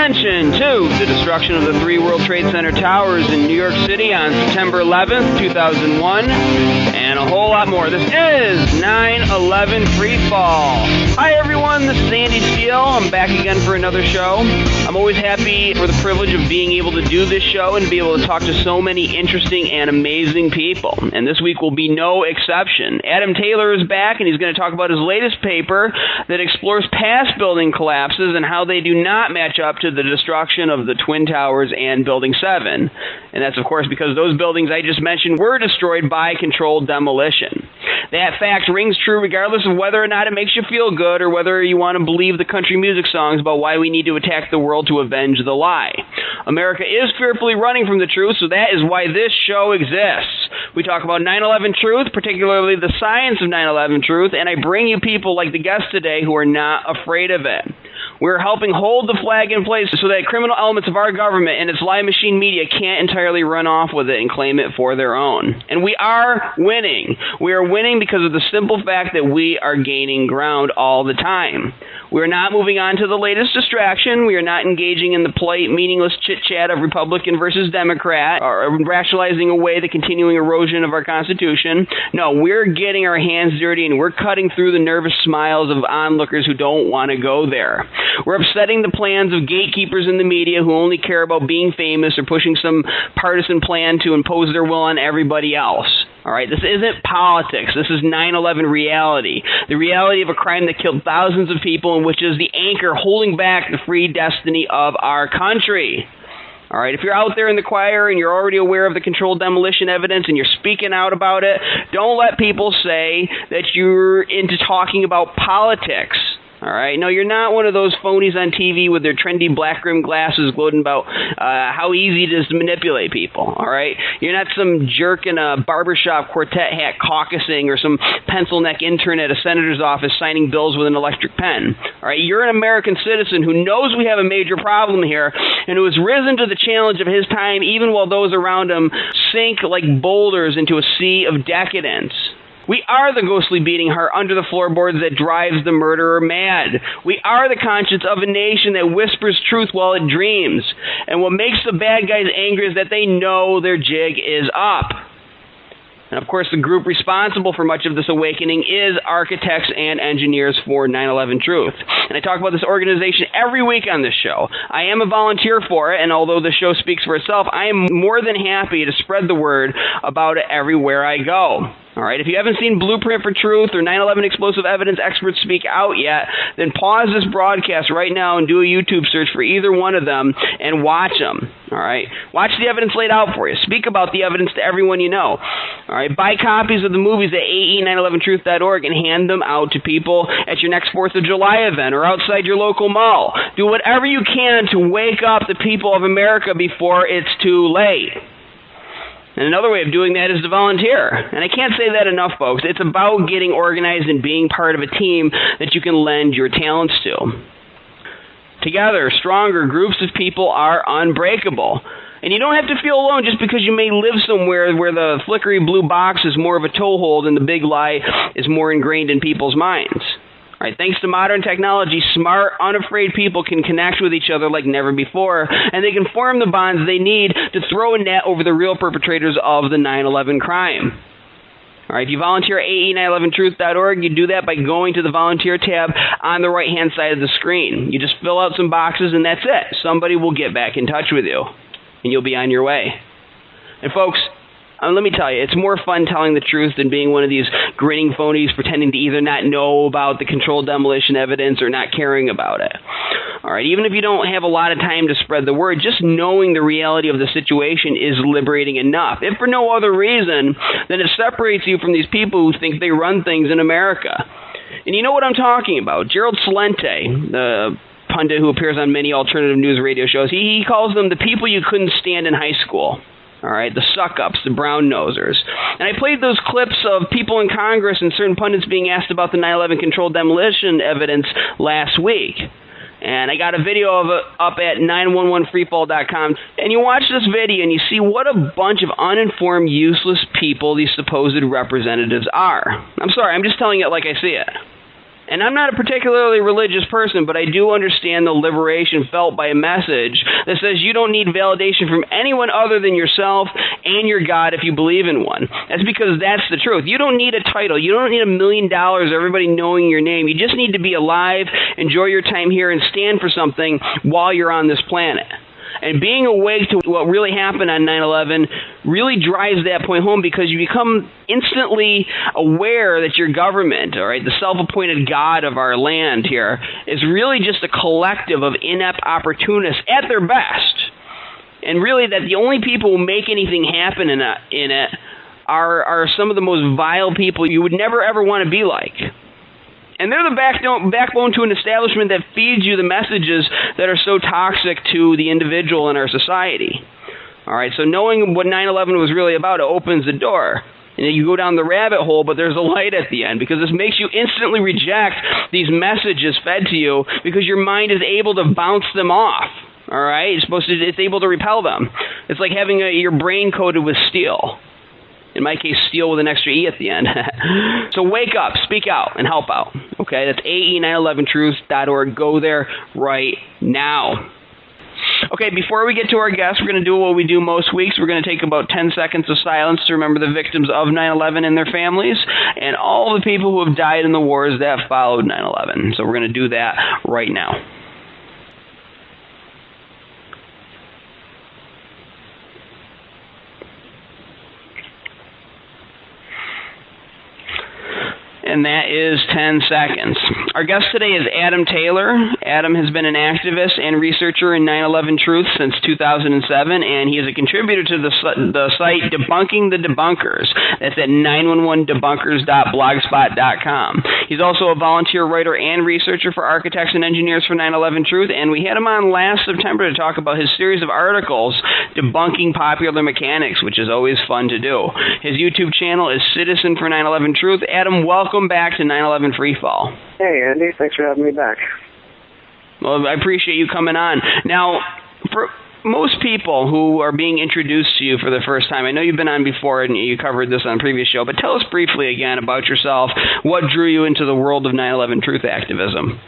attention to the destruction of the 3 World Trade Center towers in New York City on September 11th, 2001, and a whole lot more. This is 9/11 Freefall. Hi everyone, this is Andy Steele. I'm back again for another show. I'm always happy for the privilege of being able to do this show and to be able to talk to so many interesting and amazing people. And this week will be no exception. Adam Taylor is back, and he's going to talk about his latest paper that explores past building collapses and how they do not match up to the destruction of the Twin Towers and Building 7. And that's, of course, because those buildings I just mentioned were destroyed by controlled demolition. That fact rings true regardless of whether or not it makes you feel good or whether you want to believe the country music songs about why we need to attack the world to avenge the lie. America is fearfully running from the truth, so that is why this show exists. We talk about 9/11 truth, particularly the science of 9/11 truth, and I bring you people like the guest today who are not afraid of it. We're helping hold the flag in place so that criminal elements of our government and its lie machine media can't entirely run off with it and claim it for their own. And we are winning. We are winning because of the simple fact that we are gaining ground all the time. We're not moving on to the latest distraction. We are not engaging in the polite, meaningless chit-chat of Republican versus Democrat or rationalizing away the continuing erosion of our Constitution. No, we're getting our hands dirty and we're cutting through the nervous smiles of onlookers who don't want to go there. We're upsetting the plans of gatekeepers in the media who only care about being famous or pushing some partisan plan to impose their will on everybody else. All right, this isn't politics. This is 9/11 reality. The reality of a crime that killed thousands of people and which is the anchor holding back the free destiny of our country. All right, if you're out there in the choir and you're already aware of the controlled demolition evidence and you're speaking out about it, don't let people say that you're into talking about politics. All right. No, you're not one of those phonies on TV with their trendy black rimmed glasses gloating about how easy it is to manipulate people. All right. You're not some jerk in a barbershop quartet hat caucusing or some pencil neck intern at a senator's office signing bills with an electric pen. All right. You're an American citizen who knows we have a major problem here and who has risen to the challenge of his time even while those around him sink like boulders into a sea of decadence. We are the ghostly beating heart under the floorboards that drives the murderer mad. We are the conscience of a nation that whispers truth while it dreams. And what makes the bad guys angry is that they know their jig is up. And of course, the group responsible for much of this awakening is architects and engineers for 9/11 Truth. And I talk about this organization every week on this show. I am a volunteer for it, and although the show speaks for itself, I am more than happy to spread the word about it everywhere I go. All right, if you haven't seen Blueprint for Truth or 9/11 Explosive Evidence Experts Speak Out yet, then pause this broadcast right now and do a YouTube search for either one of them and watch them. All right, watch the evidence laid out for you. Speak about the evidence to everyone you know. All right, buy copies of the movies at ae911truth.org and hand them out to people at your next 4th of July event or outside your local mall. Do whatever you can to wake up the people of America before it's too late. And another way of doing that is to volunteer. And I can't say that enough, folks. It's about getting organized and being part of a team that you can lend your talents to. Together, stronger groups of people are unbreakable. And you don't have to feel alone just because you may live somewhere where the flickery blue box is more of a toehold and the big lie is more ingrained in people's minds. All right, thanks to modern technology, smart, unafraid people can connect with each other like never before, and they can form the bonds they need to throw a net over the real perpetrators of the 9/11 crime. All right, if you volunteer at ae911truth.org, you do that by going to the volunteer tab on the right-hand side of the screen. You just fill out some boxes, and that's it. Somebody will get back in touch with you, and you'll be on your way. And folks, let me tell you, it's more fun telling the truth than being one of these grinning phonies pretending to either not know about the controlled demolition evidence or not caring about it. All right, even if you don't have a lot of time to spread the word, just knowing the reality of the situation is liberating enough. If for no other reason, then it separates you from these people who think they run things in America. And you know what I'm talking about. Gerald Celente, the pundit who appears on many alternative news radio shows, he calls them the people you couldn't stand in high school. All right, the suck-ups, the brown-nosers. And I played those clips of people in Congress and certain pundits being asked about the 9/11 controlled demolition evidence last week. And I got a video of it up at 911freefall.com. And you watch this video and you see what a bunch of uninformed, useless people these supposed representatives are. I'm sorry, I'm just telling it like I see it. And I'm not a particularly religious person, but I do understand the liberation felt by a message that says you don't need validation from anyone other than yourself and your God if you believe in one. That's because that's the truth. You don't need a title. You don't need $1 million or everybody knowing your name. You just need to be alive, enjoy your time here, and stand for something while you're on this planet. And being awake to what really happened on 9/11 really drives that point home, because you become instantly aware that your government, all right, the self-appointed God of our land here, is really just a collective of inept opportunists at their best. And really that the only people who make anything happen in it are some of the most vile people you would never ever want to be like. And they're the backbone to an establishment that feeds you the messages that are so toxic to the individual in our society. All right, so knowing what 9/11 was really about, it opens the door. And then you go down the rabbit hole, but there's a light at the end, because this makes you instantly reject these messages fed to you, because your mind is able to bounce them off. All right, it's able to repel them. It's like having your brain coated with steel. In my case, steel with an extra E at the end. So wake up, speak out, and help out. Okay, that's ae911truth.org. Go there right now. Okay, before we get to our guests, we're going to do what we do most weeks. We're going to take about 10 seconds of silence to remember the victims of 9/11 and their families, and all the people who have died in the wars that followed 9/11. So we're going to do that right now. And that is 10 seconds. Our guest today is Adam Taylor. Adam has been an activist and researcher in 9/11 Truth since 2007, and he is a contributor to the site Debunking the Debunkers. That's at 911debunkers.blogspot.com. He's also a volunteer writer and researcher for Architects and Engineers for 9/11 Truth, and we had him on last September to talk about his series of articles debunking popular mechanics, which is always fun to do. His YouTube channel is Citizen for 9/11 Truth. Adam, welcome back to 9/11 Freefall. Hey, Andy. Thanks for having me back. Well, I appreciate you coming on. Now, for most people who are being introduced to you for the first time, I know you've been on before and you covered this on a previous show, but tell us briefly again about yourself. What drew you into the world of 9/11 truth activism?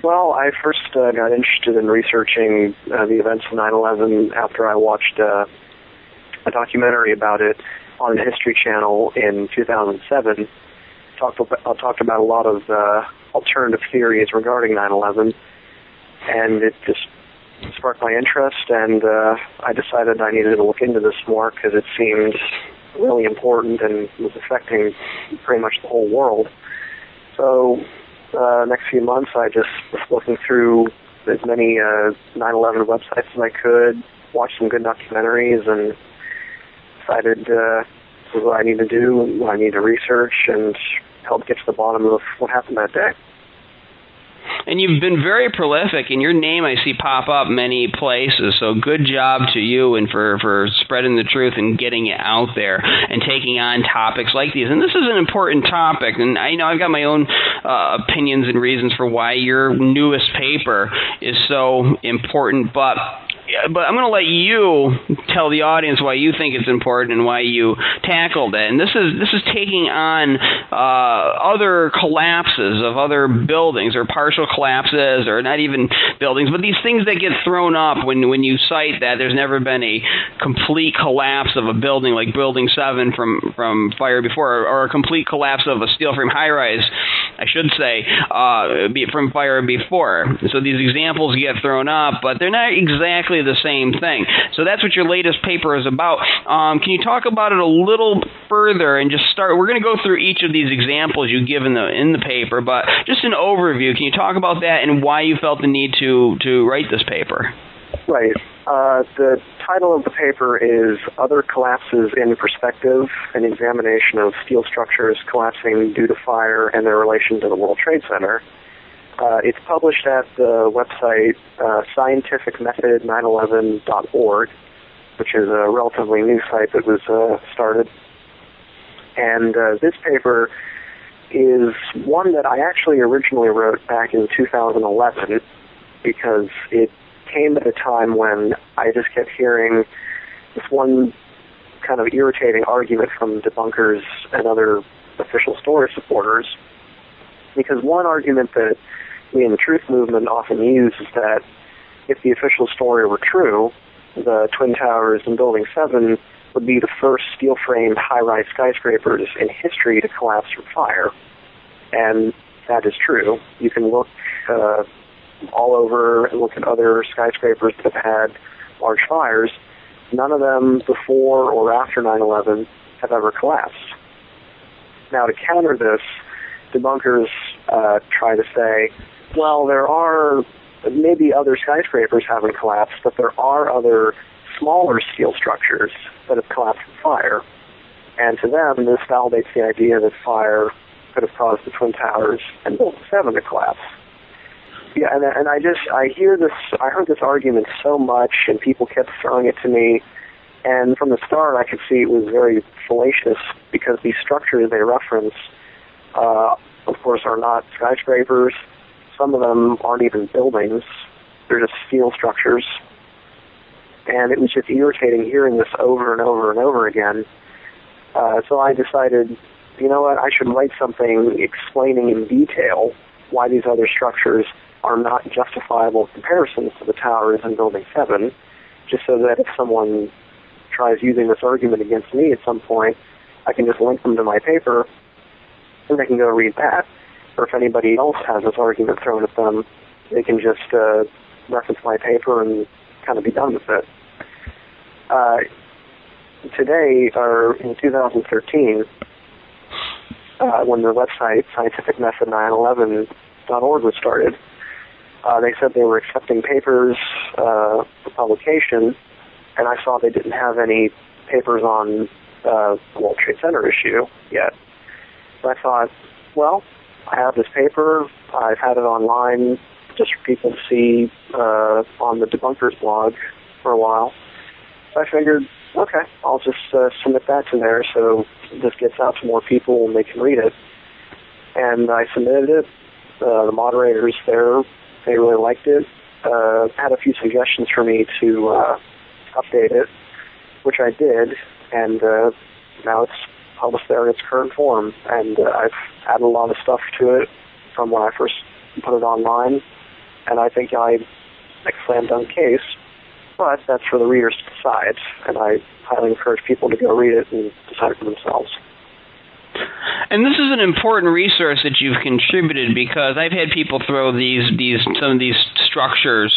Well, I first got interested in researching the events of 9/11 after I watched a documentary about it on the History Channel in 2007. Talked about a lot of alternative theories regarding 9/11, and it just sparked my interest, and I decided I needed to look into this more because it seemed really important and was affecting pretty much the whole world. So next few months I just was looking through as many 9/11 websites as I could, watched some good documentaries, and decided this is what I need to do, what I need to research, and help get to the bottom of what happened that day. And you've been very prolific, and your name I see pop up many places, so good job to you and for spreading the truth and getting it out there and taking on topics like these. And this is an important topic, and I know I've got my own opinions and reasons for why your newest paper is so important, but I'm going to let you tell the audience why you think it's important and why you tackled it. And this is taking on other collapses of other buildings, or partial collapses, or not even buildings, but these things that get thrown up when you cite that there's never been a complete collapse of a building like Building 7 from fire before, or a complete collapse of a steel frame high-rise, I should say, from fire before. So these examples get thrown up, but they're not exactly the same thing. So that's what your latest paper is about. Can you talk about it a little further and just start? We're going to go through each of these examples you give in the paper, but just an overview. Can you talk about that and why you felt the need to write this paper? Right. The title of the paper is Other Collapses in Perspective, an examination of steel structures collapsing due to fire and their relation to the World Trade Center. It's published at the website scientificmethod911.org, which is a relatively new site that was started. And this paper is one that I actually originally wrote back in 2011 because it came at a time when I just kept hearing this one kind of irritating argument from debunkers and other official story supporters Because one argument that we in the truth movement often use is that if the official story were true, the Twin Towers in Building 7 would be the first steel-framed high-rise skyscrapers in history to collapse from fire. And that is true. You can look all over and look at other skyscrapers that have had large fires. None of them before or after 9/11 have ever collapsed. Now, to counter this, debunkers try to say, well, there are maybe other skyscrapers haven't collapsed, but there are other smaller steel structures that have collapsed from fire. And to them, this validates the idea that fire could have caused the Twin Towers and Building 7 to collapse. Yeah, and I heard this argument so much, and people kept throwing it to me, and from the start I could see it was very fallacious, because these structures they reference, of course, are not skyscrapers. Some of them aren't even buildings. They're just steel structures. And it was just irritating hearing this over and over and over again. So I decided, you know what, I should write something explaining in detail why these other structures are not justifiable comparisons to the towers in Building 7, just so that if someone tries using this argument against me at some point, I can just link them to my paper, and they can go read that. Or if anybody else has this argument thrown at them, they can just reference my paper and kind of be done with it. Today, or in 2013, when the website scientificmethod911.org was started, they said they were accepting papers for publication, and I saw they didn't have any papers on the World Trade Center issue yet. So I thought, well, I have this paper, I've had it online just for people to see on the Debunkers blog for a while. So I figured, okay, I'll just submit that to there so this gets out to more people and they can read it. And I submitted it. The moderators there, they really liked it. Had a few suggestions for me to update it, which I did, and now it's published there in its current form. And I've added a lot of stuff to it from when I first put it online, and I think I make a slam dunk case. But that's for the readers to decide, and I highly encourage people to go read it and decide for themselves. And this is an important resource that you've contributed, because I've had people throw some of these structures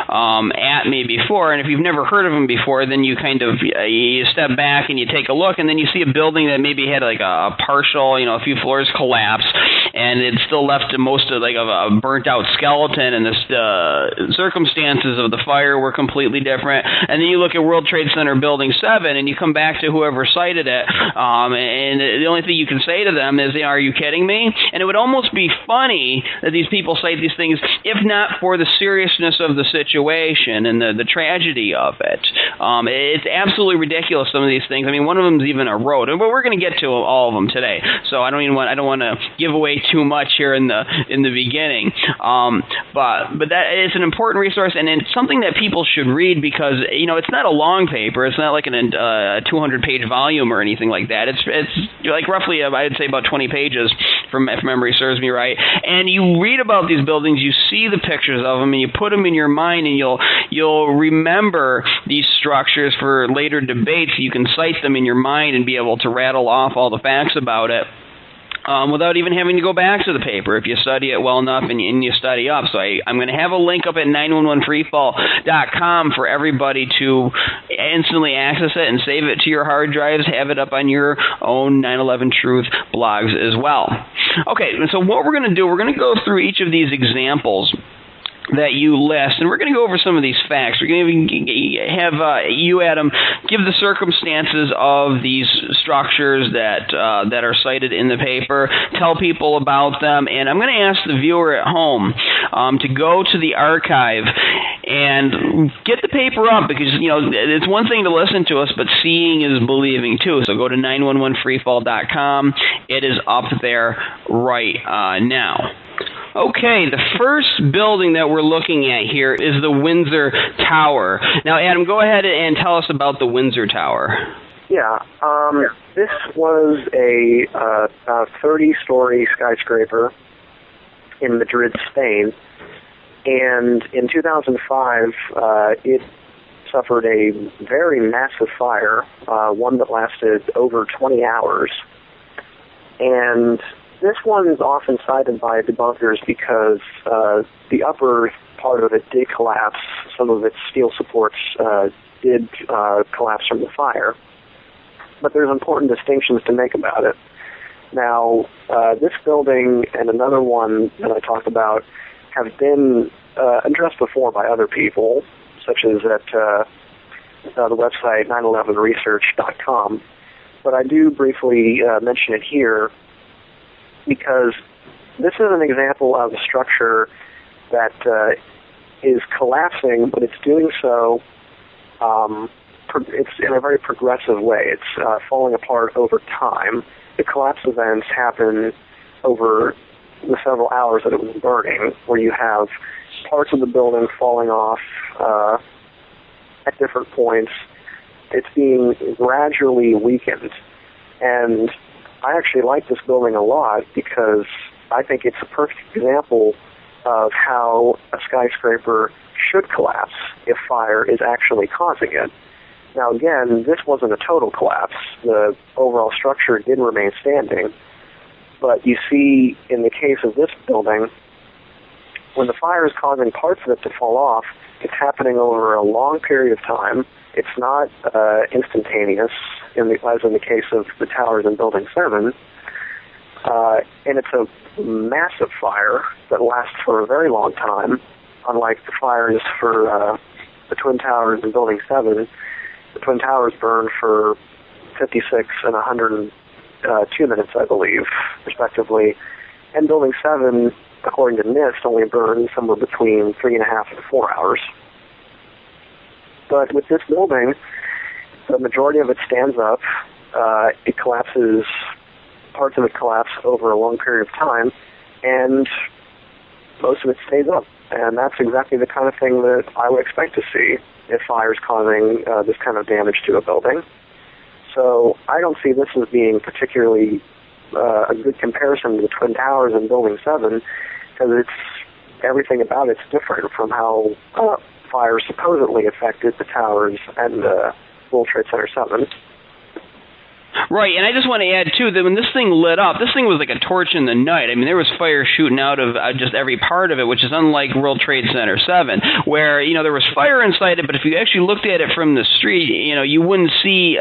at me before, and if you've never heard of them before, then you kind of you step back and you take a look, and then you see a building that maybe had like a partial, a few floors collapse, and it's still left to most of like of a burnt out skeleton, and the circumstances of the fire were completely different. And then you look at World Trade Center Building 7, and you come back to whoever cited it, and the only thing you can say to them is, are you kidding me? And it would almost be funny that these people cite these things, if not for the seriousness of the situation and the tragedy of it. It's absolutely ridiculous, some of these things. I mean, one of them is even a road, but we're going to get to all of them today. So I don't want to give away too much here in the beginning. But that is an important resource, and it's something that people should read, because it's not a long paper. It's not like a 200-page volume or anything like that. It's like roughly, I'd say about 20 pages, if memory serves me right. And you read about these buildings, you see the pictures of them, and you put them in your mind, and you'll remember these structures for later debates. You can cite them in your mind and be able to rattle off all the facts about it. Without even having to go back to the paper, if you study it well enough and you study up. So I'm going to have a link up at 911freefall.com for everybody to instantly access it and save it to your hard drives, have it up on your own 9/11 Truth blogs as well. Okay, so what we're going to do, we're going to go through each of these examples that you list, and we're going to go over some of these facts. We're going to have you, Adam, give the circumstances of these structures that are cited in the paper, tell people about them, and I'm going to ask the viewer at home to go to the archive and get the paper up, because it's one thing to listen to us, but seeing is believing too. So go to 911freefall.com. It is up there right now. Okay, the first building that we're looking at here is the Windsor Tower. Now, Adam, go ahead and tell us about the Windsor Tower. Yeah, this was a 30-story skyscraper in Madrid, Spain. And in 2005, it suffered a very massive fire, one that lasted over 20 hours. And this one is often cited by debunkers because the upper part of it did collapse. Some of its steel supports did collapse from the fire. But there's important distinctions to make about it. Now, this building and another one that I talked about have been addressed before by other people, such as at the website 911research.com. But I do briefly mention it here because this is an example of a structure that is collapsing, but it's doing so it's in a very progressive way. It's falling apart over time. The collapse events happen over the several hours that it was burning, where you have parts of the building falling off at different points. It's being gradually weakened. And I actually like this building a lot because I think it's a perfect example of how a skyscraper should collapse if fire is actually causing it. Now again, this wasn't a total collapse. The overall structure did remain standing. But you see, in the case of this building, when the fire is causing parts of it to fall off, it's happening over a long period of time. It's not instantaneous, as in the case of the towers in Building 7. And it's a massive fire that lasts for a very long time, unlike the fires for the Twin Towers in Building 7. The Twin Towers burned for 56 and 102 minutes, I believe, respectively. And Building 7, according to NIST, only burned somewhere between 3.5 and 4 hours. But with this building, the majority of it stands up. It collapses, parts of it collapse over a long period of time, and most of it stays up. And that's exactly the kind of thing that I would expect to see if fire is causing this kind of damage to a building. So I don't see this as being particularly a good comparison to the Twin Towers in Building 7, because everything about it's different from how fire supposedly affected the towers and World Trade Center 7. Right, and I just want to add, too, that when this thing lit up, this thing was like a torch in the night. I mean, there was fire shooting out of just every part of it, which is unlike World Trade Center 7, where, there was fire inside it, but if you actually looked at it from the street, you wouldn't see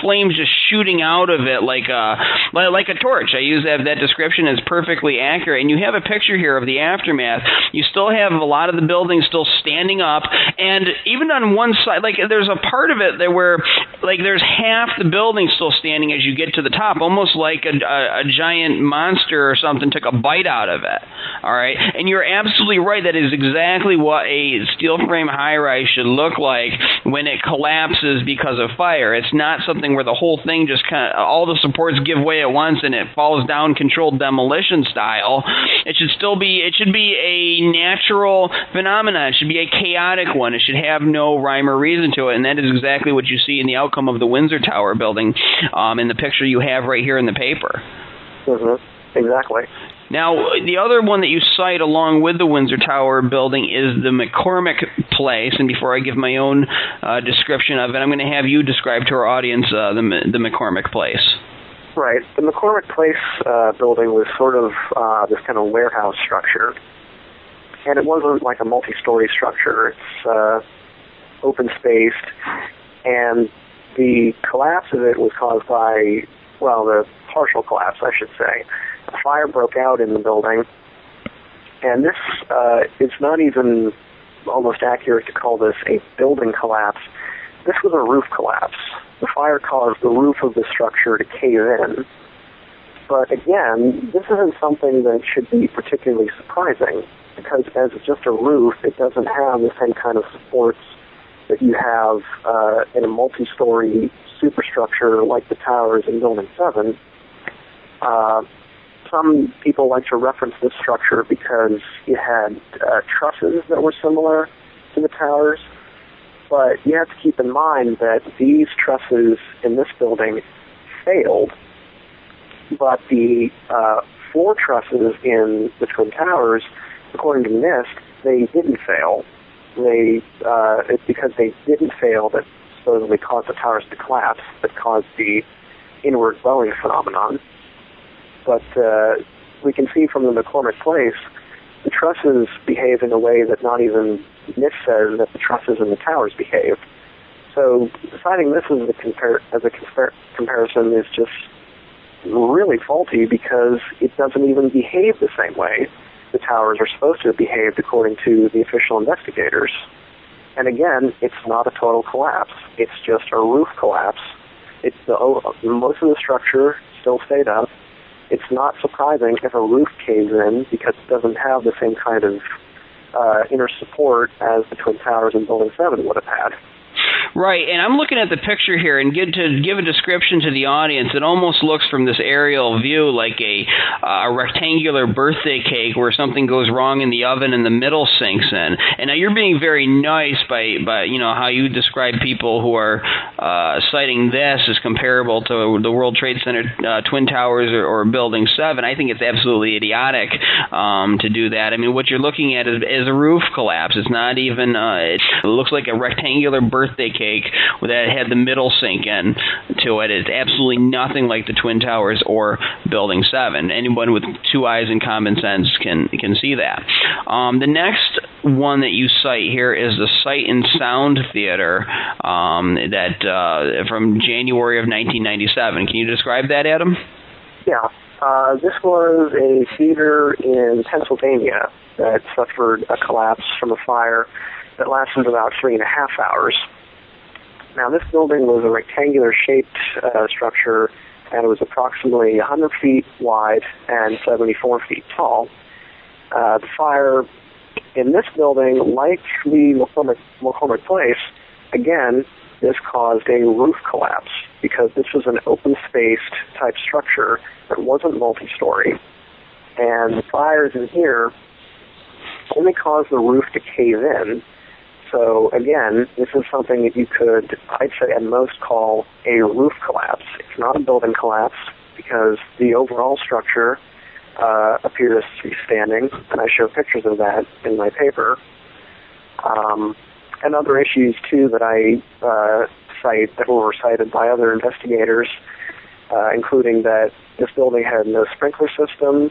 flames just shooting out of it like a torch. I use that description as perfectly accurate, and you have a picture here of the aftermath. You still have a lot of the buildings still standing up, and even on one side, there's a part of it that where, there's half the building still standing as you get to the top, almost like a giant monster or something took a bite out of it. All right, and you're absolutely right. That is exactly what a steel frame high-rise should look like when it collapses because of fire. It's not something where the whole thing just all the supports give way at once and it falls down controlled demolition style. It should be a natural phenomenon. It should be a chaotic one. It should have no rhyme or reason to it, and that is exactly what you see in the outcome of the Windsor Tower building. In the picture you have right here in the paper. Mm-hmm. Exactly. Now, the other one that you cite along with the Windsor Tower building is the McCormick Place, and before I give my own description of it, I'm going to have you describe to our audience the McCormick Place. Right. The McCormick Place building was sort of this kind of warehouse structure, and it wasn't like a multi-story structure. It's open-spaced, and the collapse of it was caused by, the partial collapse, I should say. A fire broke out in the building, and this, it's not even almost accurate to call this a building collapse. This was a roof collapse. The fire caused the roof of the structure to cave in. But again, this isn't something that should be particularly surprising, because as just a roof, it doesn't have the same kind of supports that you have in a multi-story superstructure like the towers in Building 7. Some people like to reference this structure because it had trusses that were similar to the towers, but you have to keep in mind that these trusses in this building failed, but the floor trusses in the Twin Towers, according to NIST, they didn't fail. It's because they didn't fail that supposedly caused the towers to collapse, that caused the inward bowing phenomenon. But we can see from the McCormick Place, the trusses behave in a way that not even NIST says that the trusses in the towers behave. So citing this as a comparison is just really faulty because it doesn't even behave the same way the towers are supposed to have behaved according to the official investigators. And again, it's not a total collapse. It's just a roof collapse. Most of the structure still stayed up. It's not surprising if a roof caves in because it doesn't have the same kind of inner support as the Twin Towers in Building 7 would have had. Right, and I'm looking at the picture here, and to give a description to the audience, it almost looks from this aerial view like a rectangular birthday cake where something goes wrong in the oven and the middle sinks in. And now you're being very nice by how you describe people who are citing this as comparable to the World Trade Center Twin Towers or Building 7. I think it's absolutely idiotic to do that. I mean, what you're looking at is a roof collapse. It's not even, it looks like a rectangular birthday cake that had the middle sink in to it. It's absolutely nothing like the Twin Towers or Building 7. Anyone with two eyes and common sense can see that. The next one that you cite here is the Sight and Sound Theater that from January of 1997. Can you describe that, Adam? Yeah. This was a theater in Pennsylvania that suffered a collapse from a fire that lasted about 3.5 hours. Now, this building was a rectangular-shaped structure, and it was approximately 100 feet wide and 74 feet tall. The fire in this building, like the McCormick Place, again, this caused a roof collapse because this was an open-spaced type structure that wasn't multi-story. And the fires in here only caused the roof to cave in. So again, this is something that you could, I'd say at most, call a roof collapse. It's not a building collapse because the overall structure appears to be standing, and I show pictures of that in my paper. And other issues, too, that I cite that were cited by other investigators, including that this building had no sprinkler system,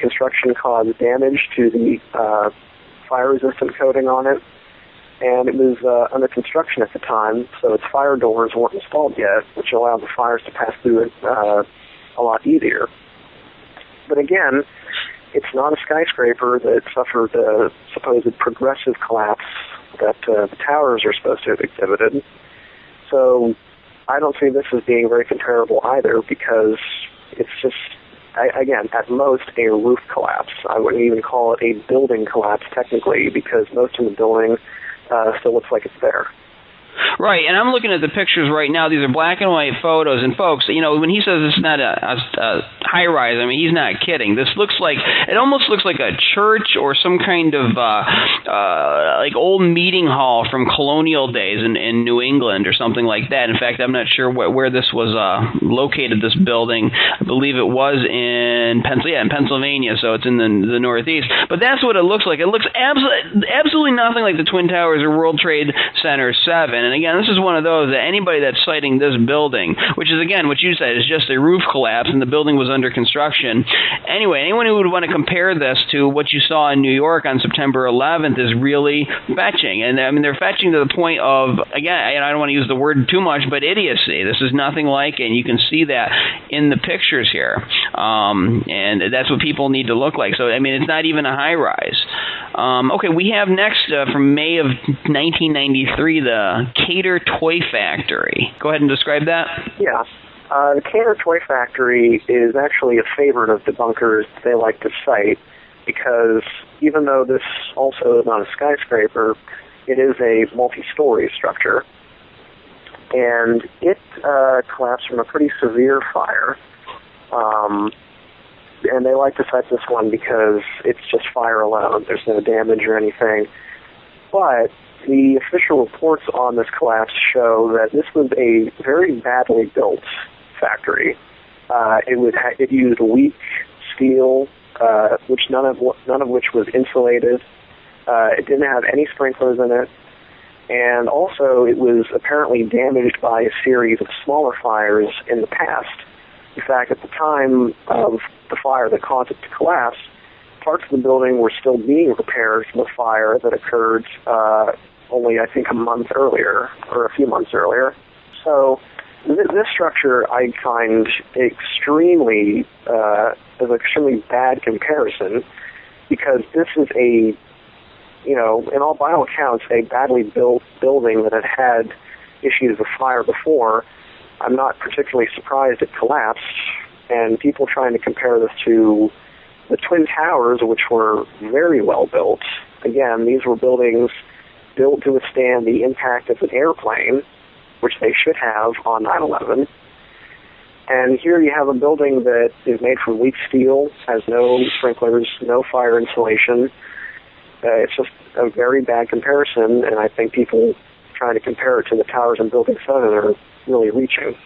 construction caused damage to the fire-resistant coating on it, and it was under construction at the time, so its fire doors weren't installed yet, which allowed the fires to pass through it a lot easier. But again, it's not a skyscraper that suffered a supposed progressive collapse that the towers are supposed to have exhibited. So I don't see this as being very comparable either because it's just, again, at most a roof collapse. I wouldn't even call it a building collapse technically because most of the building still looks like it's there. Right, and I'm looking at the pictures right now. These are black and white photos, and folks, when he says it's not a high-rise, I mean, he's not kidding. This looks like, it almost looks like a church or some kind of like old meeting hall from colonial days in New England or something like that. In fact, I'm not sure where this was located, this building. I believe it was in Pennsylvania, so it's in the Northeast. But that's what it looks like. It looks absolutely nothing like the Twin Towers or World Trade Center 7. And again, this is one of those that anybody that's citing this building, which is, again, what you said, is just a roof collapse and the building was under construction. Anyway, anyone who would want to compare this to what you saw in New York on September 11th is really fetching. And I mean, they're fetching to the point of, again, I don't want to use the word too much, but idiocy. This is nothing like it, and you can see that in the pictures here. And that's what people need to look like. So, I mean, it's not even a high-rise. Okay, we have next from May of 1993, the Cater Toy Factory. Go ahead and describe that. Yeah. The Cater Toy Factory is actually a favorite of debunkers they like to cite because even though this also is not a skyscraper, it is a multi-story structure. And it collapsed from a pretty severe fire. And they like to cite this one because it's just fire alone. There's no damage or anything. But the official reports on this collapse show that this was a very badly built factory. It used weak steel, which none of which was insulated. It didn't have any sprinklers in it, and also it was apparently damaged by a series of smaller fires in the past. In fact, at the time of the fire that caused it to collapse, parts of the building were still being repaired from a fire that occurred only, I think, a month earlier, or a few months earlier. So this structure I find extremely bad comparison, because this is by all accounts, a badly built building that had issues of fire before. I'm not particularly surprised it collapsed, and people trying to compare this to the Twin Towers, which were very well built. Again, these were buildings built to withstand the impact of an airplane, which they should have on 9/11. And here you have a building that is made from weak steel, has no sprinklers, no fire insulation. It's just a very bad comparison, and I think people trying to compare it to the towers in Building 7 are really reaching.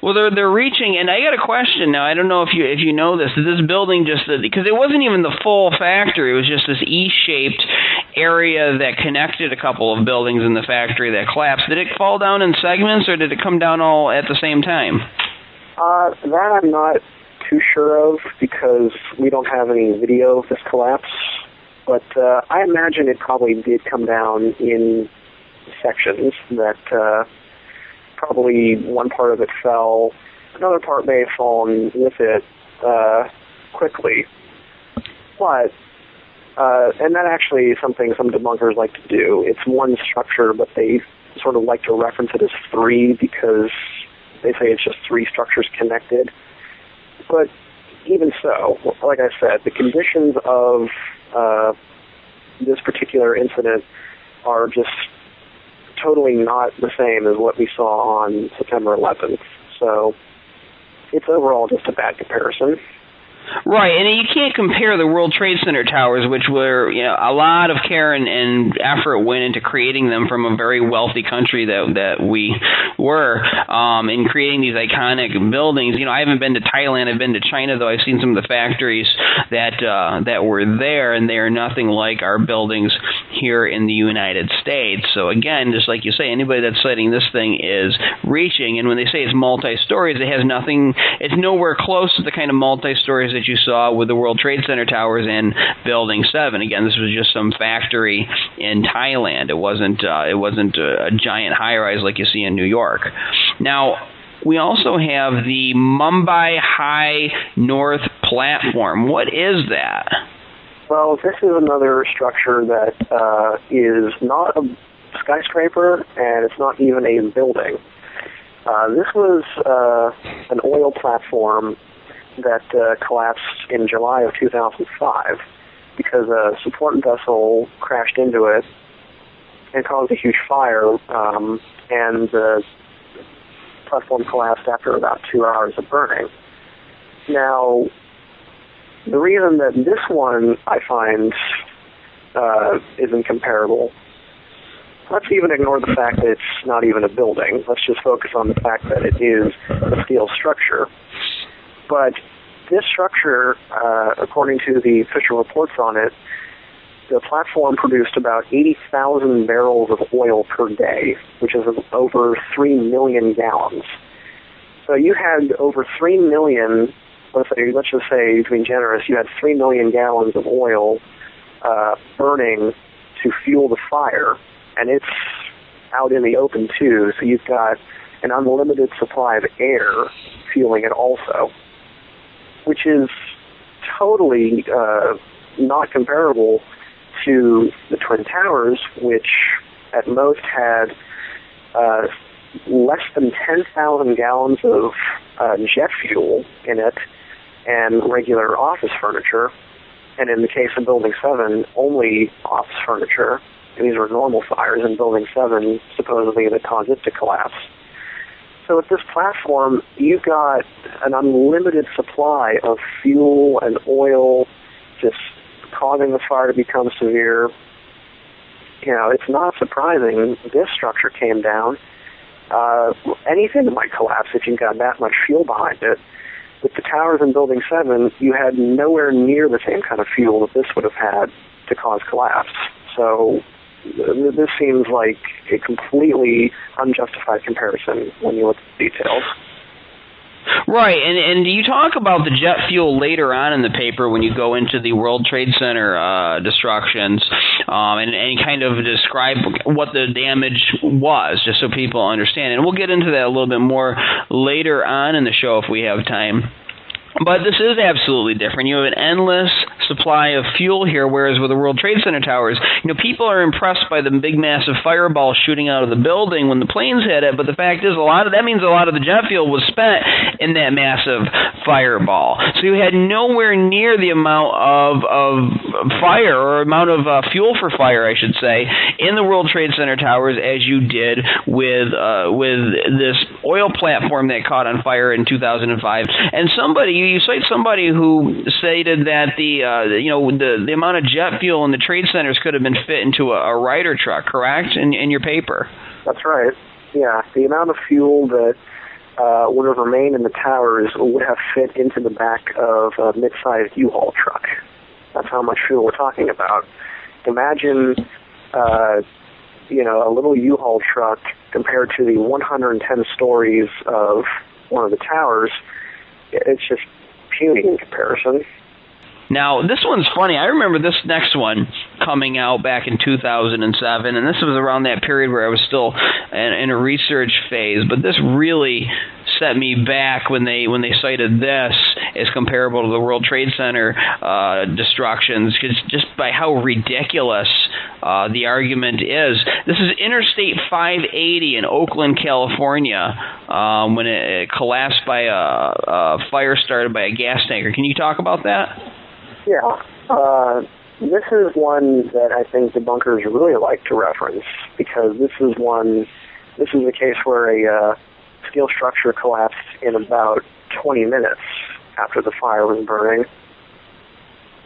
Well, they're reaching, and I got a question now. I don't know if you know this. Is this building just because it wasn't even the full factory? It was just this E-shaped area that connected a couple of buildings in the factory that collapsed. Did it fall down in segments, or did it come down all at the same time? That I'm not too sure of, because we don't have any video of this collapse. But I imagine it probably did come down in sections, that probably one part of it fell, another part may have fallen with it quickly. But, and that actually is something some debunkers like to do. It's one structure, but they sort of like to reference it as three, because they say it's just three structures connected. But even so, like I said, the conditions of this particular incident are just totally not the same as what we saw on September 11th. So it's overall just a bad comparison. Right, and you can't compare the World Trade Center towers, which were, a lot of care and effort went into creating them from a very wealthy country that we were, in creating these iconic buildings. I haven't been to Thailand. I've been to China, though. I've seen some of the factories that were there, and they are nothing like our buildings here in the United States. So again, just like you say, anybody that's citing this thing is reaching. And when they say it's multi-stories, it has nothing. It's nowhere close to the kind of multi-stories that you saw with the World Trade Center towers in Building 7. Again, this was just some factory in Thailand. It wasn't a giant high-rise like you see in New York. Now, we also have the Mumbai High North platform. What is that? Well, this is another structure that is not a skyscraper, and it's not even a building. This was an oil platform that collapsed in July of 2005 because a support vessel crashed into it and caused a huge fire, and the platform collapsed after about 2 hours of burning. Now, the reason that this one I find isn't comparable, let's even ignore the fact that it's not even a building. Let's just focus on the fact that it is a steel structure. But this structure, according to the official reports on it, the platform produced about 80,000 barrels of oil per day, which is over 3 million gallons. So you had over 3 million, let's just say, to be generous, you had 3 million gallons of oil burning to fuel the fire, and it's out in the open too, so you've got an unlimited supply of air fueling it also, which is totally not comparable to the Twin Towers, which at most had less than 10,000 gallons of jet fuel in it and regular office furniture. And in the case of Building 7, only office furniture. And these were normal fires in Building 7, supposedly, that caused it to collapse. So with this platform, you've got an unlimited supply of fuel and oil, just causing the fire to become severe. It's not surprising this structure came down. anything that might collapse if you've got that much fuel behind it. with the towers in Building 7, you had nowhere near the same kind of fuel that this would have had to cause collapse. So this seems like a completely unjustified comparison when you look at the details. Right, and you talk about the jet fuel later on in the paper when you go into the World Trade Center destructions, and kind of describe what the damage was, just so people understand. And we'll get into that a little bit more later on in the show if we have time. But this is absolutely different. You have an endless supply of fuel here, whereas with the World Trade Center towers, people are impressed by the big, massive fireballs shooting out of the building when the planes hit it. But the fact is, that means a lot of the jet fuel was spent in that massive fireball. So you had nowhere near the amount of fire, or amount of fuel for fire, I should say, in the World Trade Center towers as you did with this oil platform that caught on fire in 2005. And you cite somebody who stated that the amount of jet fuel in the trade centers could have been fit into a Ryder truck, correct, in your paper? That's right. Yeah, the amount of fuel that would have remained in the towers would have fit into the back of a mid-sized U-Haul truck. That's how much fuel we're talking about. Imagine, a little U-Haul truck compared to the 110 stories of one of the towers. It's just puny in comparison. Now, this one's funny. I remember this next one coming out back in 2007, and this was around that period where I was still in a research phase, but this really set me back when they cited this as comparable to the World Trade Center destructions, just by how ridiculous the argument is. This is Interstate 580 in Oakland, California, when it collapsed by a fire started by a gas tanker. Can you talk about that? Yeah. This is one that I think debunkers really like to reference, because this is a case where a steel structure collapsed in about 20 minutes after the fire was burning.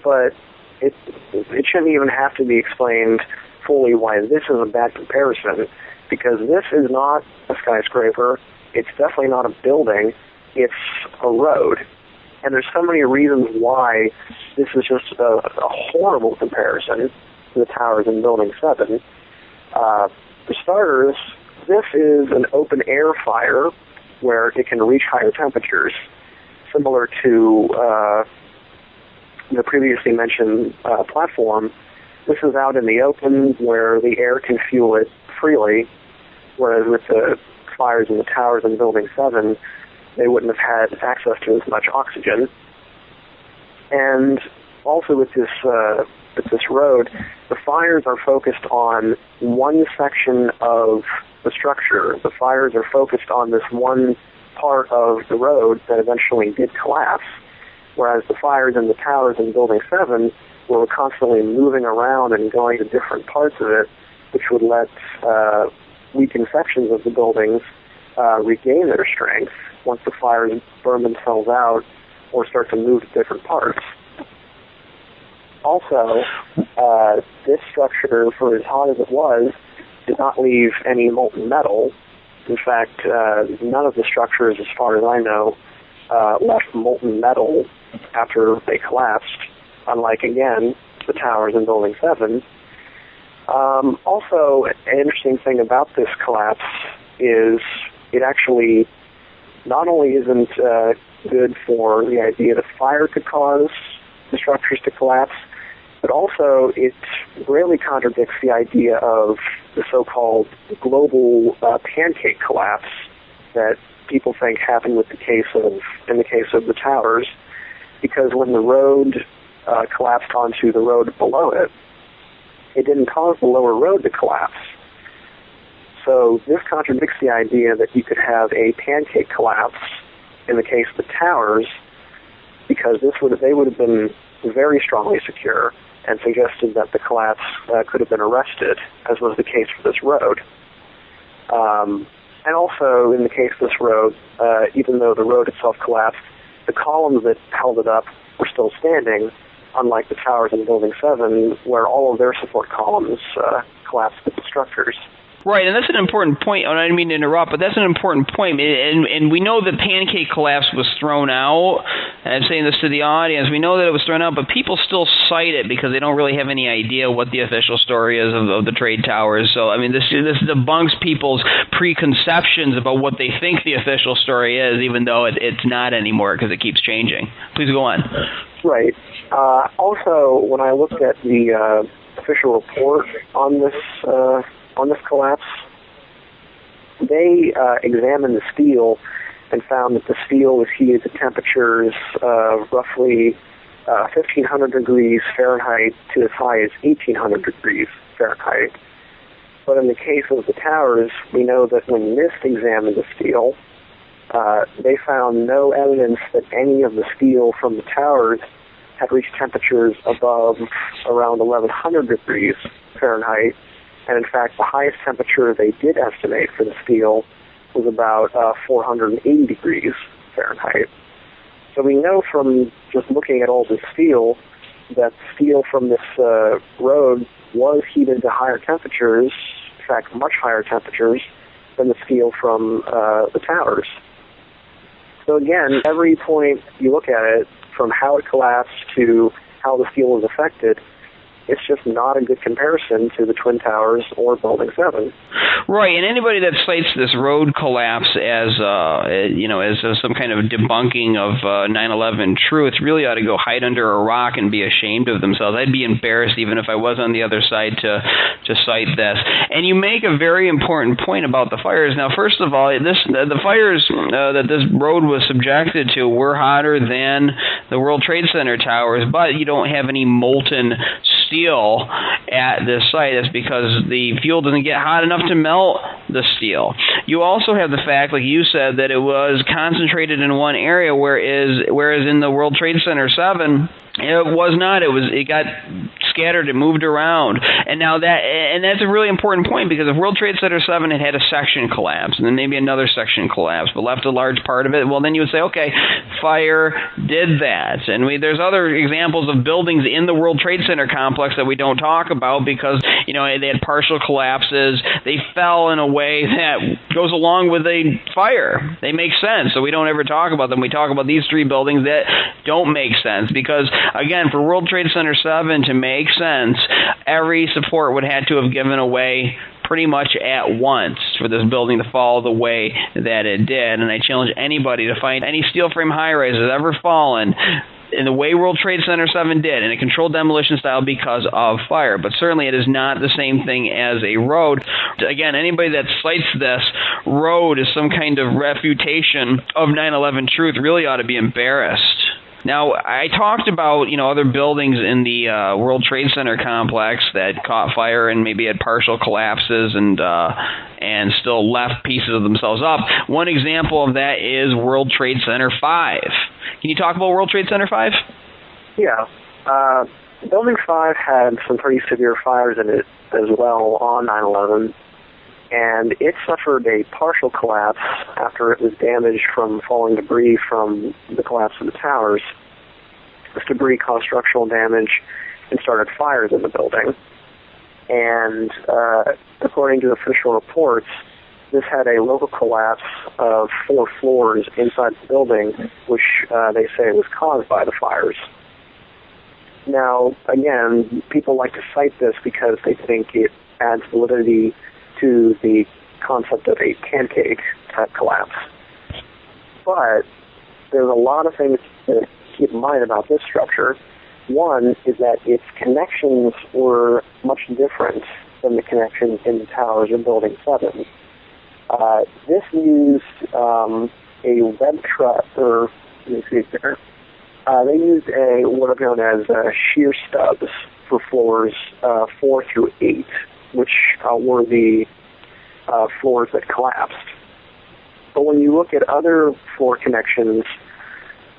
But it shouldn't even have to be explained fully why this is a bad comparison, because this is not a skyscraper, it's definitely not a building, it's a road. And there's so many reasons why this is just a horrible comparison to the towers in Building 7. For starters, this is an open-air fire where it can reach higher temperatures, similar to the previously mentioned platform. This is out in the open where the air can fuel it freely, whereas with the fires in the towers in Building 7, they wouldn't have had access to as much oxygen. And also with this road, the fires are focused on one section of the structure. The fires are focused on this one part of the road that eventually did collapse, whereas the fires in the towers in Building 7 were constantly moving around and going to different parts of it, which would let weakened sections of the buildings regain their strength once the fires burn themselves out or start to move to different parts. Also, this structure, for as hot as it was, did not leave any molten metal. In fact, none of the structures, as far as I know, left molten metal after they collapsed, unlike, again, the towers in Building 7. Also, an interesting thing about this collapse is it actually not only isn't good for the idea that fire could cause the structures to collapse, but also it greatly contradicts the idea of the so-called global pancake collapse that people think happened in the case of the towers, because when the road collapsed onto the road below it, it didn't cause the lower road to collapse. So this contradicts the idea that you could have a pancake collapse in the case of the towers, because they would have been very strongly secure and suggested that the collapse could have been arrested, as was the case for this road. And also, in the case of this road, even though the road itself collapsed, the columns that held it up were still standing, unlike the towers in Building 7, where all of their support columns collapsed with the structures. Right, and that's an important point. I didn't mean to interrupt, but that's an important point. And we know that pancake collapse was thrown out. And I'm saying this to the audience. We know that it was thrown out, but people still cite it because they don't really have any idea what the official story is of the trade towers. So, I mean, this debunks people's preconceptions about what they think the official story is, even though it's not anymore because it keeps changing. Please go on. Right. Also, when I looked at the official report on this collapse, they examined the steel and found that the steel was heated to temperatures of roughly 1,500 degrees Fahrenheit to as high as 1,800 degrees Fahrenheit. But in the case of the towers, we know that when NIST examined the steel, they found no evidence that any of the steel from the towers had reached temperatures above around 1,100 degrees Fahrenheit. And in fact, the highest temperature they did estimate for the steel was about 480 degrees Fahrenheit. So we know from just looking at all the steel that steel from this road was heated to higher temperatures, in fact, much higher temperatures than the steel from the towers. So again, every point you look at it, from how it collapsed to how the steel was affected, it's just not a good comparison to the Twin Towers or Building 7. Right, and anybody that cites this road collapse as some kind of debunking of 9/11 truth really ought to go hide under a rock and be ashamed of themselves. I'd be embarrassed even if I was on the other side to cite this. And you make a very important point about the fires. Now, first of all, the fires that this road was subjected to were hotter than the World Trade Center towers, but you don't have any molten steel at this site. That's because the fuel doesn't get hot enough to melt the steel. You also have the fact, like you said, that it was concentrated in one area, whereas in the World Trade Center 7, it was not. It got scattered. It moved around, and that's a really important point, because if World Trade Center 7 had a section collapse and then maybe another section collapse, but left a large part of it, well, then you would say, okay, fire did that. And there's other examples of buildings in the World Trade Center complex that we don't talk about because they had partial collapses. They fell in a way that goes along with a fire. They make sense, so we don't ever talk about them. We talk about these three buildings that don't make sense because, again, for World Trade Center 7 to make sense, every support would have to have given away pretty much at once for this building to fall the way that it did. And I challenge anybody to find any steel frame high-rise that has ever fallen in the way World Trade Center 7 did, in a controlled demolition style because of fire. But certainly it is not the same thing as a road. Again, anybody that cites this road as some kind of refutation of 9/11 truth really ought to be embarrassed. Now, I talked about, other buildings in the World Trade Center complex that caught fire and maybe had partial collapses and still left pieces of themselves up. One example of that is World Trade Center 5. Can you talk about World Trade Center 5? Yeah. Building 5 had some pretty severe fires in it as well on 9/11, and it suffered a partial collapse after it was damaged from falling debris from the collapse of the towers. This debris caused structural damage and started fires in the building. And according to official reports, this had a local collapse of 4 floors inside the building, which they say was caused by the fires. Now, again, people like to cite this because they think it adds validity to the concept of a pancake-type collapse. But there's a lot of things to keep in mind about this structure. One is that its connections were much different than the connections in the towers of Building 7. This used a web truss, or let me see there. They used what are known as shear stubs for floors 4 through 8, which were the floors that collapsed. But when you look at other floor connections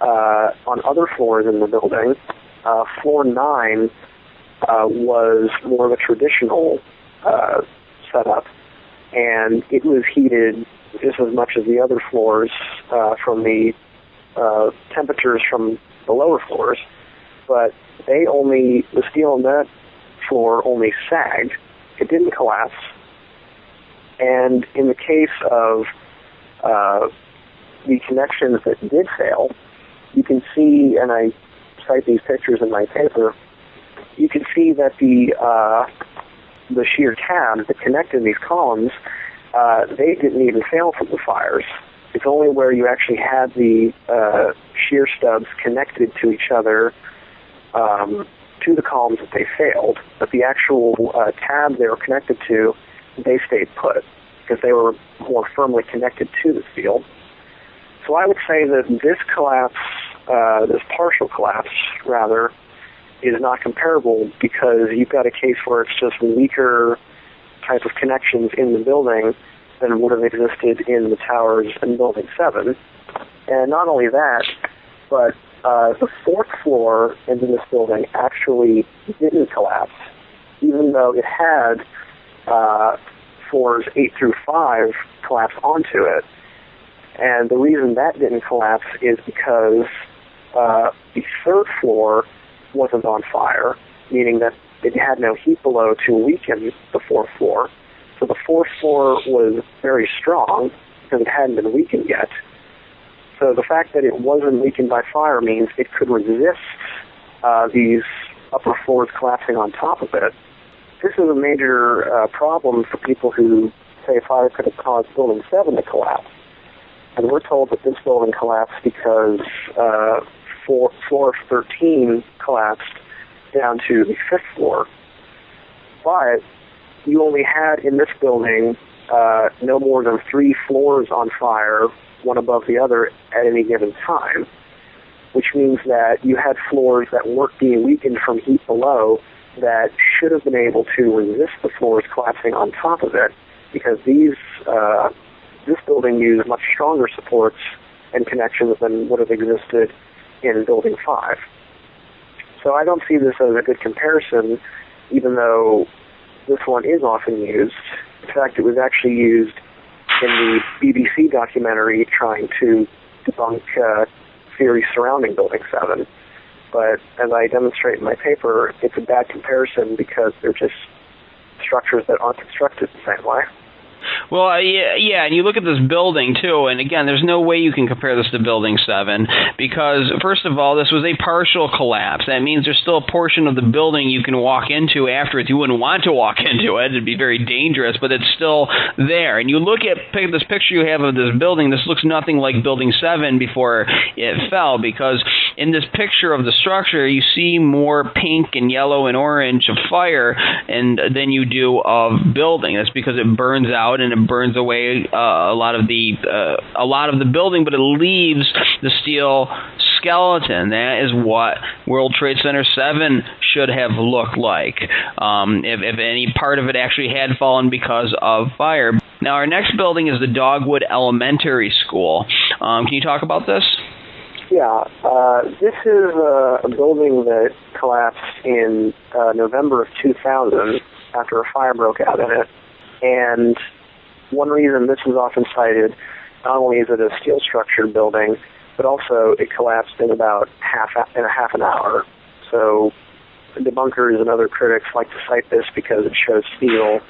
on other floors in the building, floor 9 was more of a traditional setup, and it was heated just as much as the other floors from the temperatures from the lower floors, but the steel on that floor only sagged. It didn't collapse. And in the case of the connections that did fail, you can see, and I cite these pictures in my paper, you can see that the shear tabs that connected these columns, they didn't even fail from the fires. It's only where you actually had the shear stubs connected to each other to the columns that they failed, but the actual tabs they were connected to, they stayed put because they were more firmly connected to the steel. So I would say that this collapse, this partial collapse, rather, is not comparable because you've got a case where it's just weaker type of connections in the building than would have existed in the towers in Building 7. And not only that, but the fourth floor in this building actually didn't collapse, even though it had floors 8 through 5 collapse onto it. And the reason that didn't collapse is because the third floor wasn't on fire, meaning that it had no heat below to weaken the fourth floor. So the fourth floor was very strong because it hadn't been weakened yet. So the fact that it wasn't weakened by fire means it could resist these upper floors collapsing on top of it. This is a major problem for people who say fire could have caused Building 7 to collapse. And we're told that this building collapsed because floor 13 collapsed down to the 5th floor. But you only had in this building no more than 3 floors on fire, one above the other at any given time, which means that you had floors that weren't being weakened from heat below that should have been able to resist the floors collapsing on top of it, because this building used much stronger supports and connections than would have existed in Building 5. So I don't see this as a good comparison, even though this one is often used. In fact, it was actually used in the BBC documentary trying to debunk theories surrounding Building 7. But as I demonstrate in my paper, it's a bad comparison because they're just structures that aren't constructed the same way. Well, yeah, and you look at this building, too, and again, there's no way you can compare this to Building 7, because, first of all, this was a partial collapse. That means there's still a portion of the building you can walk into afterwards. You wouldn't want to walk into it. It'd be very dangerous, but it's still there. And you look at this picture you have of this building, this looks nothing like Building 7 before it fell, because in this picture of the structure, you see more pink and yellow and orange of fire than you do of building. That's because it burns out and it burns away a lot of the building, but it leaves the steel skeleton. That is what World Trade Center 7 should have looked like if any part of it actually had fallen because of fire. Now, our next building is the Dogwood Elementary School. Can you talk about this? Yeah, this is a building that collapsed in November of 2000 after a fire broke out in it. And one reason this is often cited, not only is it a steel-structured building, but also it collapsed in about half an hour. So debunkers and other critics like to cite this because it shows steel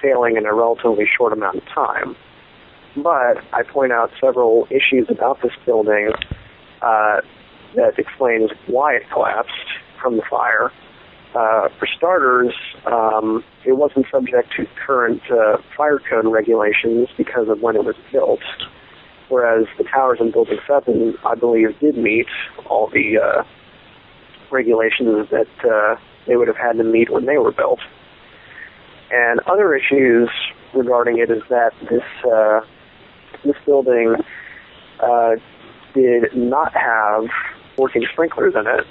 failing in a relatively short amount of time. But I point out several issues about this building that explains why it collapsed from the fire. For starters, it wasn't subject to current fire code regulations because of when it was built, whereas the towers in Building 7, I believe, did meet all the regulations that they would have had to meet when they were built. And other issues regarding it is that this building did not have working sprinklers in it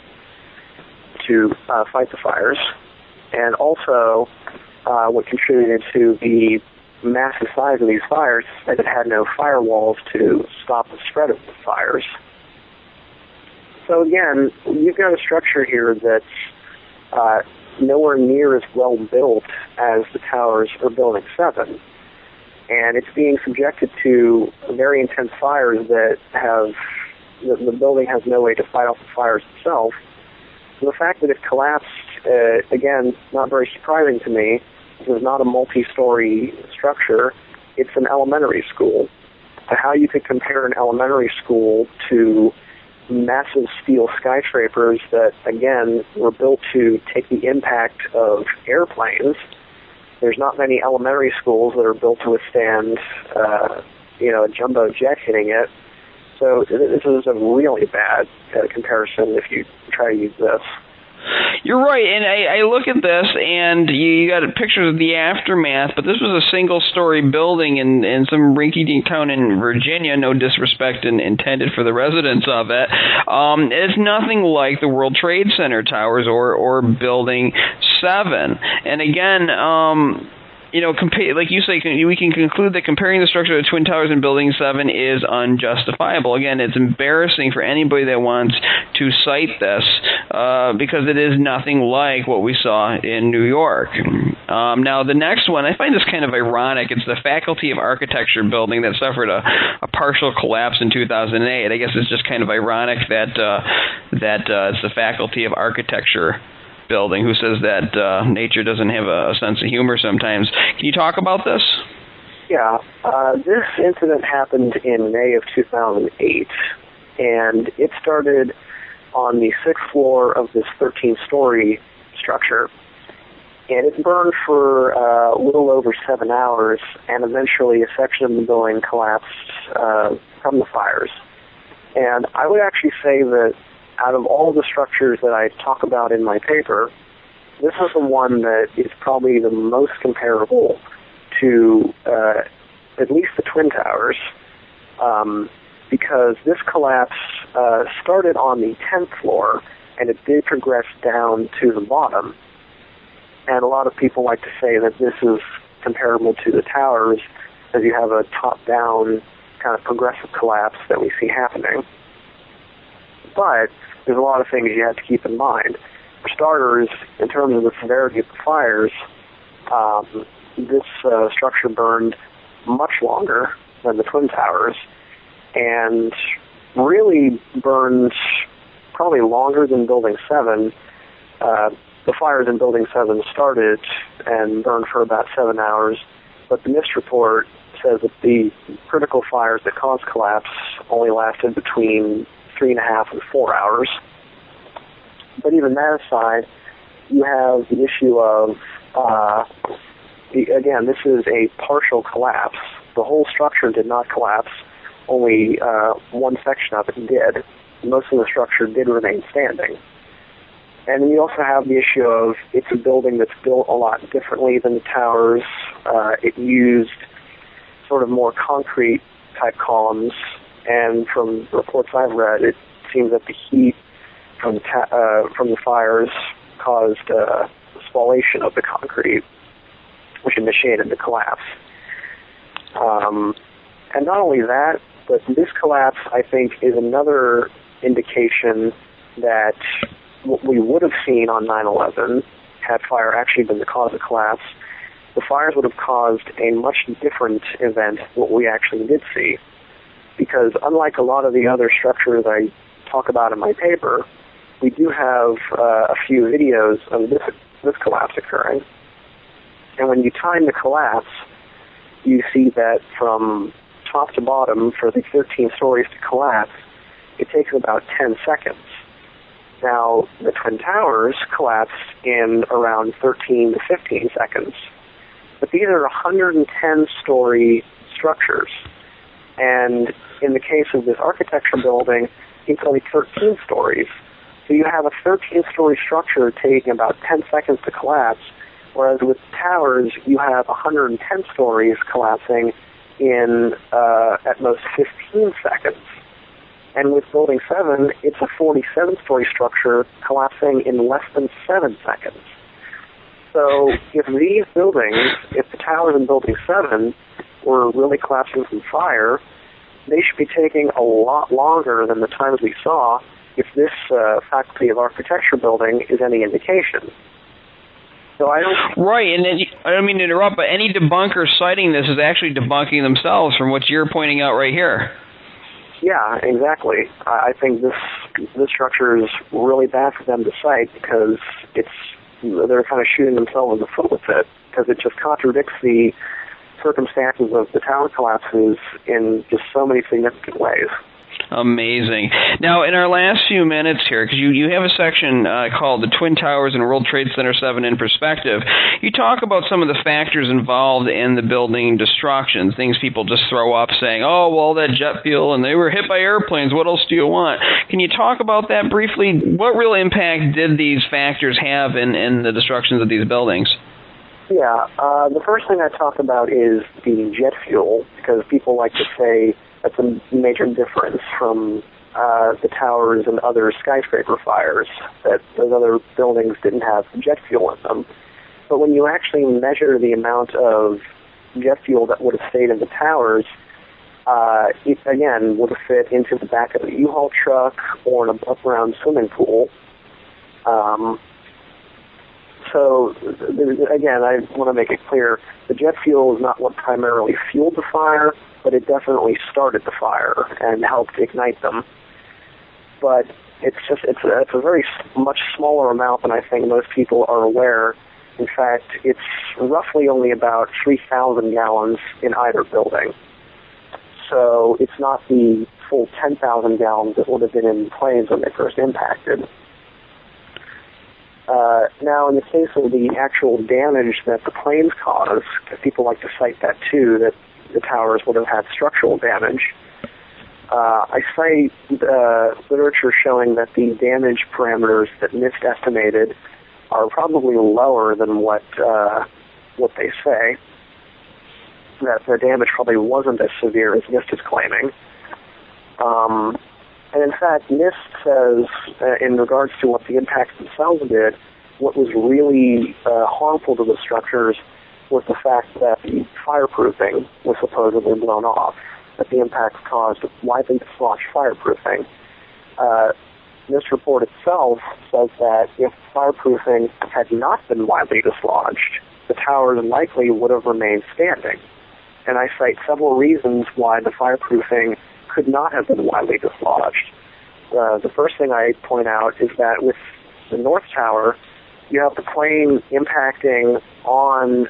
to fight the fires, and also what contributed to the massive size of these fires is that it had no firewalls to stop the spread of the fires. So again, you've got a structure here that's nowhere near as well built as the towers or Building 7, and it's being subjected to very intense fires that the building has no way to fight off the fires itself. So the fact that it collapsed, again, not very surprising to me, This is not a multi-story structure. It's an elementary school. How you could compare an elementary school to massive steel skyscrapers that, again, were built to take the impact of airplanes. There's not many elementary schools that are built to withstand, a jumbo jet hitting it. So this is a really bad comparison if you try to use this. You're right, and I look at this, and you got pictures of the aftermath, but this was a single-story building in some rinky-dink town in Virginia, no disrespect intended for the residents of it. It's nothing like the World Trade Center towers or Building 7. And again, like you say, we can conclude that comparing the structure of the Twin Towers and Building 7 is unjustifiable. Again, it's embarrassing for anybody that wants to cite this because it is nothing like what we saw in New York. Now, the next one, I find this kind of ironic. It's the Faculty of Architecture building that suffered a partial collapse in 2008. I guess it's just kind of ironic that it's the Faculty of Architecture building who says that nature doesn't have a sense of humor sometimes. Can you talk about this? Yeah. This incident happened in May of 2008, and it started on the 6th floor of this 13-story structure, and it burned for a little over 7 hours, and eventually a section of the building collapsed from the fires. And I would actually say that out of all the structures that I talk about in my paper, this is the one that is probably the most comparable to at least the Twin Towers, because this collapse started on the 10th floor, and it did progress down to the bottom. And a lot of people like to say that this is comparable to the towers, as you have a top-down kind of progressive collapse that we see happening. But there's a lot of things you have to keep in mind. For starters, in terms of the severity of the fires, this structure burned much longer than the Twin Towers, and really burned probably longer than Building 7. The fires in Building 7 started and burned for about 7 hours, but the NIST report says that the critical fires that caused collapse only lasted between 3.5 and 4 hours. But even that aside, you have the issue of, again, this is a partial collapse. The whole structure did not collapse. Only one section of it did. Most of the structure did remain standing. And then you also have the issue of it's a building that's built a lot differently than the towers. It used sort of more concrete-type columns, and from reports I've read, it seems that the heat from the fires caused spallation of the concrete, which initiated the collapse. And not only that, but this collapse, I think, is another indication that what we would have seen on 9/11, had fire actually been the cause of collapse, the fires would have caused a much different event than what we actually did see. Because unlike a lot of the other structures I talk about in my paper, we do have a few videos of this collapse occurring. And when you time the collapse, you see that from top to bottom, for the 13 stories to collapse, it takes about 10 seconds. Now, the Twin Towers collapsed in around 13 to 15 seconds. But these are 110-story structures. And in the case of this architecture building, it's only 13 stories. So you have a 13-story structure taking about 10 seconds to collapse, whereas with towers, you have 110 stories collapsing in at most 15 seconds. And with Building 7, it's a 47-story structure collapsing in less than 7 seconds. So if these buildings, if the towers in Building 7 were really collapsing from fire, they should be taking a lot longer than the times we saw if this Faculty of Architecture building is any indication. So I don't... Right, and then, I don't mean to interrupt, but any debunker citing this is actually debunking themselves from what you're pointing out right here. Yeah, exactly. I think this structure is really bad for them to cite because it's they're kind of shooting themselves in the foot with it, because it just contradicts the circumstances of the tower collapses in just so many significant ways. Amazing. Now, in our last few minutes here, because you have a section called The Twin Towers and World Trade Center 7 in Perspective, you talk about some of the factors involved in the building destruction, things people just throw up saying, oh, well, that jet fuel, and they were hit by airplanes, what else do you want? Can you talk about that briefly? What real impact did these factors have in the destructions of these buildings? Yeah, the first thing I talk about is the jet fuel, because people like to say that's a major difference from the towers and other skyscraper fires, that those other buildings didn't have jet fuel in them. But when you actually measure the amount of jet fuel that would have stayed in the towers, it, again, would have fit into the back of a U-Haul truck or an above-ground swimming pool. So, again, I want to make it clear, the jet fuel is not what primarily fueled the fire, but it definitely started the fire and helped ignite them. But it's a very much smaller amount than I think most people are aware. In fact, it's roughly only about 3,000 gallons in either building. So it's not the full 10,000 gallons that would have been in planes when they first impacted. Now, in the case of the actual damage that the planes caused, because people like to cite that too, that the towers would have had structural damage, I cite literature showing that the damage parameters that NIST estimated are probably lower than what they say, that the damage probably wasn't as severe as NIST is claiming. And in fact, NIST says, in regards to what the impacts themselves did, what was really harmful to the structures was the fact that the fireproofing was supposedly blown off, that the impacts caused widely dislodged fireproofing. This report itself says that if fireproofing had not been widely dislodged, the towers likely would have remained standing. And I cite several reasons why the fireproofing could not have been widely dislodged. The first thing I point out is that with the North Tower, you have the plane impacting on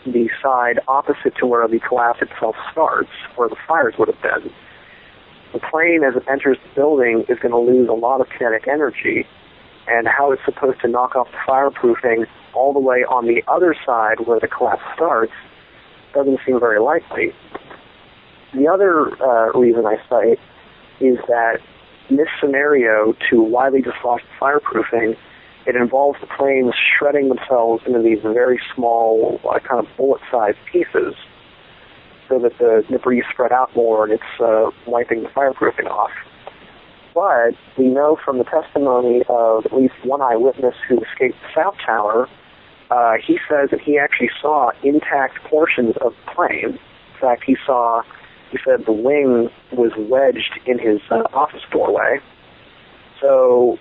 the side opposite to where the collapse itself starts, where the fires would have been. The plane, as it enters the building, is going to lose a lot of kinetic energy, and how it's supposed to knock off the fireproofing all the way on the other side where the collapse starts doesn't seem very likely. The other reason I cite is that in this scenario, to widely dislodge the fireproofing, it involves the planes shredding themselves into these very small, kind of bullet-sized pieces, so that the debris spread out more and it's wiping the fireproofing off. But we know from the testimony of at least one eyewitness who escaped the South Tower, he says that he actually saw intact portions of the plane. In fact, he said the wing was wedged in his office doorway. So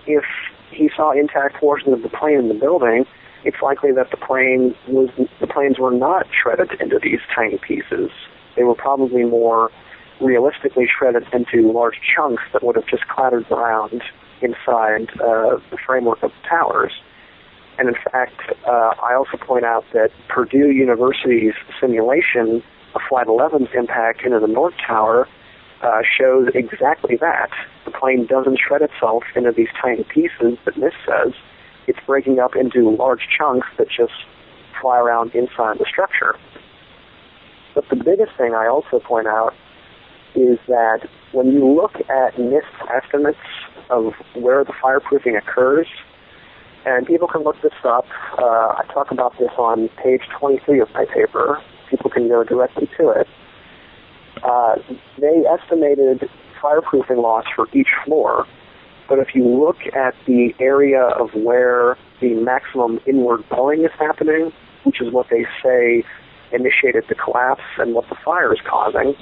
if he saw intact portions of the plane in the building, it's likely that the planes were not shredded into these tiny pieces. They were probably more realistically shredded into large chunks that would have just clattered around inside the framework of the towers. And in fact, I also point out that Purdue University's simulation of Flight 11's impact into the North Tower shows exactly that. The plane doesn't shred itself into these tiny pieces that NIST says. It's breaking up into large chunks that just fly around inside the structure. But the biggest thing I also point out is that when you look at NIST estimates of where the fireproofing occurs, and people can look this up, I talk about this on page 23 of my paper. People can go directly to it. They estimated fireproofing loss for each floor, but if you look at the area of where the maximum inward blowing is happening, which is what they say initiated the collapse and what the fire is causing,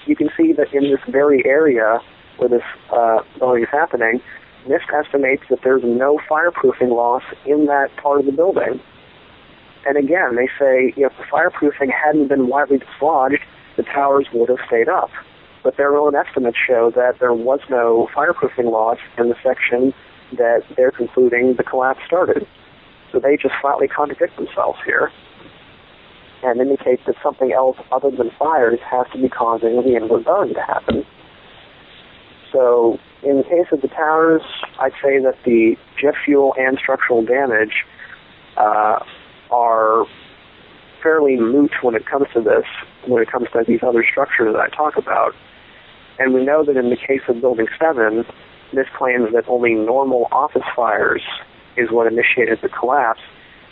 you can see that in this very area where this blowing is happening, NIST estimates that there's no fireproofing loss in that part of the building. And again, they say if the fireproofing hadn't been widely dislodged, the towers would have stayed up. But their own estimates show that there was no fireproofing loss in the section that they're concluding the collapse started. So they just flatly contradict themselves here and indicate that something else other than fires has to be causing the inward bound to happen. So in the case of the towers, I'd say that the jet fuel and structural damage are fairly moot when it comes to this, when it comes to these other structures that I talk about. And we know that in the case of Building 7, this claims that only normal office fires is what initiated the collapse,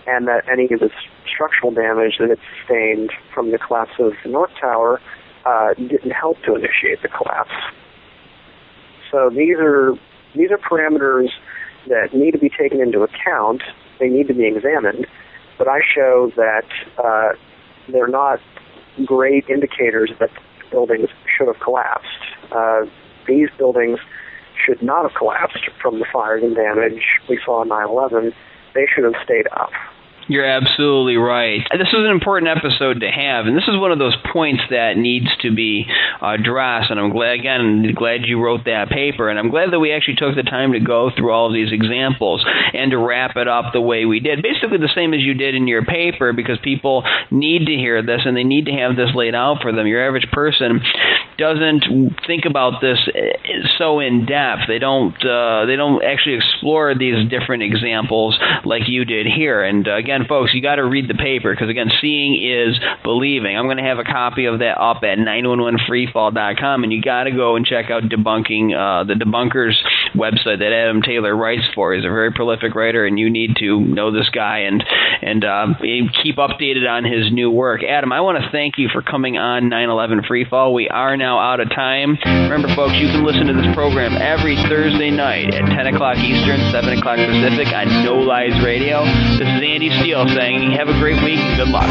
and that any of the structural damage that it sustained from the collapse of the North Tower didn't help to initiate the collapse. So these are parameters that need to be taken into account. They need to be examined, but I show that they're not great indicators that buildings should have collapsed. These buildings should not have collapsed from the fires and damage we saw on 9/11. They should have stayed up. You're absolutely right. This is an important episode to have, and this is one of those points that needs to be addressed, and I'm glad you wrote that paper, and I'm glad that we actually took the time to go through all of these examples and to wrap it up the way we did. Basically the same as you did in your paper, because people need to hear this, and they need to have this laid out for them. Your average person doesn't think about this so in depth. They don't actually explore these different examples like you did here. And again, folks, you got to read the paper, because again, seeing is believing. I'm going to have a copy of that up at 911freefall.com, and you got to go and check out Debunking, the Debunkers website that Adam Taylor writes for. He's a very prolific writer, and you need to know this guy and keep updated on his new work. Adam, I want to thank you for coming on 911 Freefall. We are now out of time. Remember, folks, you can listen to this program every Thursday night at 10 o'clock Eastern, 7 o'clock Pacific on No Lies Radio. This is Andy Steele saying have a great week and good luck.